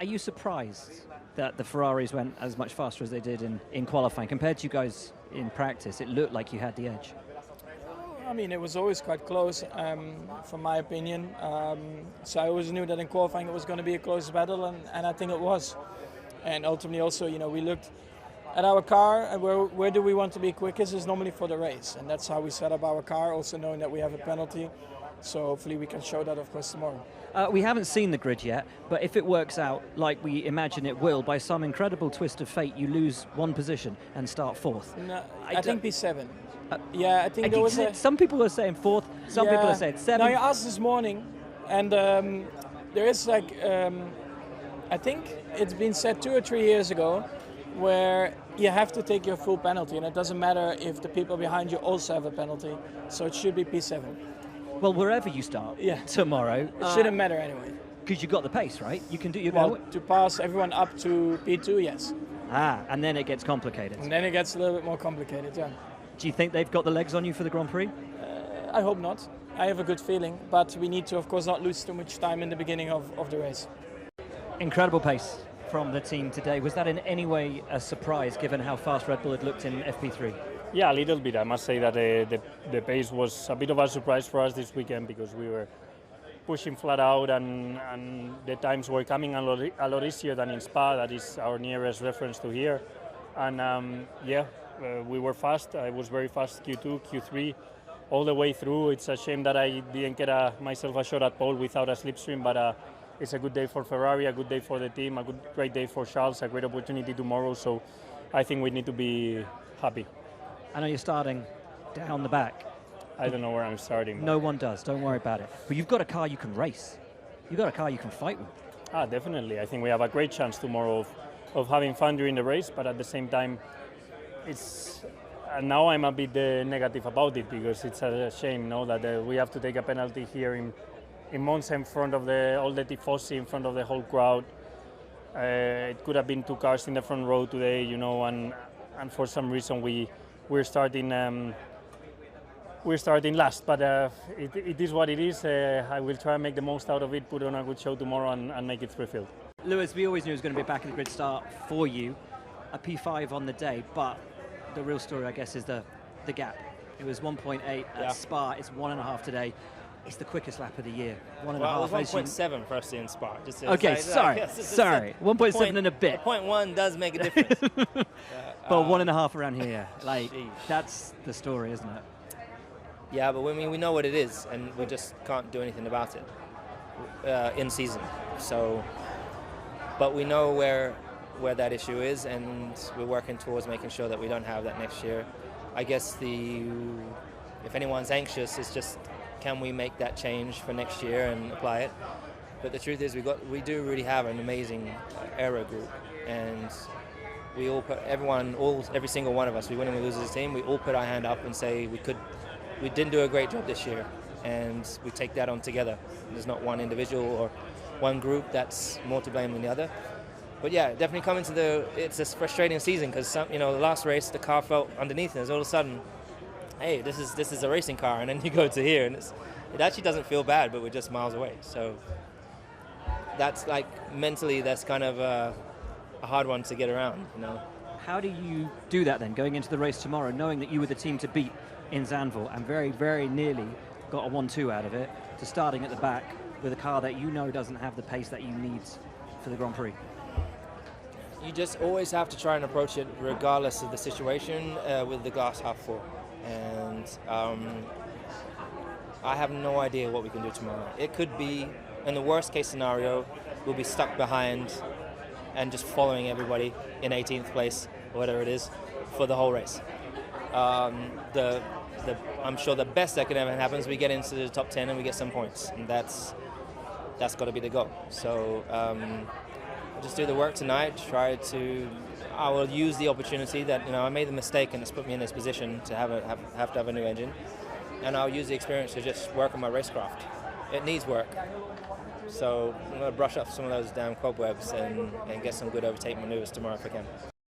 Are you surprised that the Ferraris went as much faster as they did in qualifying? Compared to you guys in practice, it looked like you had the edge. I mean, it was always quite close, from my opinion. So I always knew that in qualifying it was going to be a close battle, and I think it was. And ultimately also, we looked at our car and where do we want to be quickest is normally for the race. And that's how we set up our car, also knowing that we have a penalty. So hopefully we can show that, of course, tomorrow. We haven't seen the grid yet, but if it works out like we imagine it will, by some incredible twist of fate, you lose one position and start fourth. No, I think P7. Yeah, I think there was some people are saying fourth, some people are saying seventh. Now you asked this morning, and there is I think it's been said 2 or 3 years ago, where you have to take your full penalty, and it doesn't matter if the people behind you also have a penalty. So it should be P7. Well, wherever you start tomorrow, it shouldn't matter anyway. Because you got the pace, right? You can do your to pass everyone up to P2, yes. And then it gets complicated. And then it gets a little bit more complicated, yeah. Do you think they've got the legs on you for the Grand Prix? I hope not. I have a good feeling, but we need to, of course, not lose too much time in the beginning of the race. Incredible pace from the team today. Was that in any way a surprise, given how fast Red Bull had looked in FP3? Yeah, a little bit. I must say that the pace was a bit of a surprise for us this weekend because we were pushing flat out and the times were coming a lot easier than in Spa. That is our nearest reference to here. And we were fast. I was very fast Q2, Q3, all the way through. It's a shame that I didn't get myself a shot at pole without a slipstream, but it's a good day for Ferrari, a good day for the team, great day for Charles, a great opportunity tomorrow. So I think we need to be happy. I know you're starting down the back. I don't know where I'm starting. No one does, don't worry about it. But you've got a car you can race. You've got a car you can fight with. Definitely. I think we have a great chance tomorrow of having fun during the race, but at the same time, now I'm a bit negative about it because it's a shame that we have to take a penalty here in Monza in front of all the tifosi, in front of the whole crowd. It could have been 2 cars in the front row today, and for some reason we're starting last, but it is what it is. I will try and make the most out of it, put on a good show tomorrow and make it thrill-filled. Lewis, we always knew it was going to be a back in the grid start for you, a P5 on the day, but the real story, I guess, is the gap. It was 1.8 at Spa, it's 1.5 today. It's the quickest lap of the year. 1.5. Well, it was 1.7 for us in Spa. Okay, sorry. 1.7 and a bit. 0.1 does make a difference. But 1.5 around here, that's the story, isn't it? Yeah, but we know what it is, and we just can't do anything about it in season. So, but we know where that issue is, and we're working towards making sure that we don't have that next year. I guess if anyone's anxious, it's just can we make that change for next year and apply it. But the truth is we do really have an amazing aero group, and we all put every single one of us, we win and we lose as a team, we all put our hand up and say we didn't do a great job this year, and we take that on together. There's not one individual or one group that's more to blame than the other. But yeah, definitely coming to it's a frustrating season because the last race the car felt underneath us. All of a sudden, hey, this is a racing car, and then you go to here, and it actually doesn't feel bad, but we're just miles away. So that's mentally, that's kind of a hard one to get around. How do you do that then, going into the race tomorrow, knowing that you were the team to beat in Zandvoort and very, very nearly got a 1-2 out of it, to starting at the back with a car that doesn't have the pace that you need for the Grand Prix? You just always have to try and approach it regardless of the situation with the glass half full. And I have no idea what we can do tomorrow. It could be, in the worst case scenario, we'll be stuck behind and just following everybody in 18th place, or whatever it is, for the whole race. I'm sure the best that can ever happen is we get into the top 10 and we get some points, and that's got to be the goal. So I'll just do the work tonight. I will use the opportunity that I made the mistake and it's put me in this position to have to have a new engine, and I'll use the experience to just work on my racecraft. It needs work, so I'm going to brush up some of those damn cobwebs and get some good overtake maneuvers tomorrow if I can.